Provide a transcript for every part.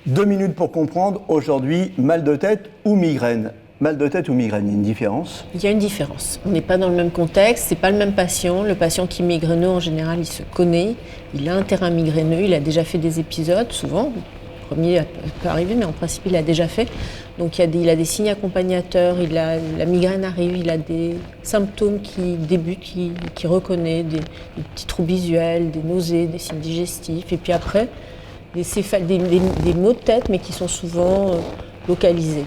2 minutes pour comprendre, aujourd'hui, mal de tête ou migraine. Mal de tête ou migraine, il y a une différence? Il y a une différence. On n'est pas dans le même contexte, c'est pas le même patient. Le patient qui est migraineux, en général, il se connaît, il a un terrain migraineux, il a déjà fait des épisodes, souvent. Le premier peut arriver, mais en principe, il a déjà fait. Donc il a des signes accompagnateurs, la migraine arrive, il a des symptômes qui débutent, qui reconnaît, des petits troubles visuels, des nausées, des signes digestifs. Et puis après, des maux de tête, mais qui sont souvent localisés.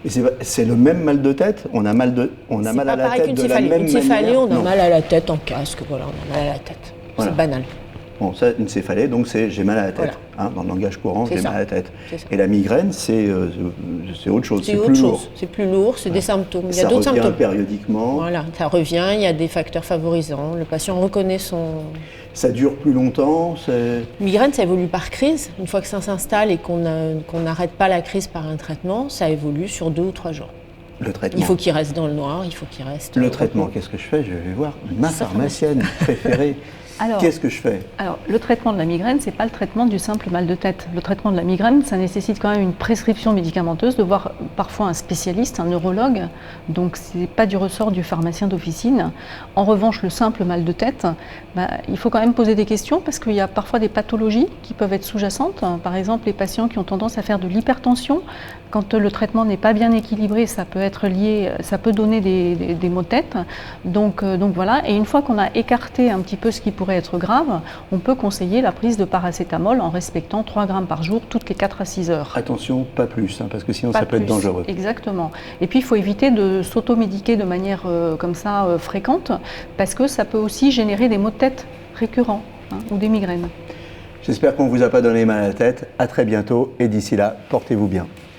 Et c'est le même mal de tête? On a mal à la tête de la même manière? Une céphalée, on a mal à la tête en casque, voilà, on a mal à la tête. Voilà. C'est banal. Bon, ça, une céphalée, donc c'est j'ai mal à la tête. Voilà. Dans le langage courant, C'est j'ai ça. mal à la tête. C'est ça. Et la migraine, c'est autre chose, c'est plus lourd. C'est plus lourd, c'est des symptômes. Il y a Ça d'autres revient symptômes. périodiquement. Voilà, ça revient, il y a des facteurs favorisants. Le patient reconnaît son. Ça dure plus longtemps. Migraine, ça évolue par crise. Une fois que ça s'installe et qu'on n'arrête pas la crise par un traitement, ça évolue sur 2 ou 3 jours. Le traitement. Il faut qu'il reste dans le noir, il faut qu'il reste. Le traitement, qu'est-ce que je fais? Je vais voir ma pharmacienne préférée. Qu'est-ce que je fais? Alors, le traitement de la migraine, ce n'est pas le traitement du simple mal de tête. Le traitement de la migraine, ça nécessite quand même une prescription médicamenteuse, de voir parfois un spécialiste, un neurologue. Donc, ce n'est pas du ressort du pharmacien d'officine. En revanche, le simple mal de tête, il faut quand même poser des questions parce qu'il y a parfois des pathologies qui peuvent être sous-jacentes. Par exemple, les patients qui ont tendance à faire de l'hypertension, quand le traitement n'est pas bien équilibré, ça peut être lié, ça peut donner des maux de tête. Donc voilà. Et une fois qu'on a écarté un petit peu ce qui pourrait être grave, on peut conseiller la prise de paracétamol en respectant 3 grammes par jour toutes les 4 à 6 heures. Attention, pas plus, parce que sinon Pas ça peut être plus, dangereux. Exactement. Et puis il faut éviter de s'automédiquer de manière comme ça fréquente, parce que ça peut aussi générer des maux de tête récurrents ou des migraines. J'espère qu'on ne vous a pas donné mal à la tête. À très bientôt et d'ici là, portez-vous bien.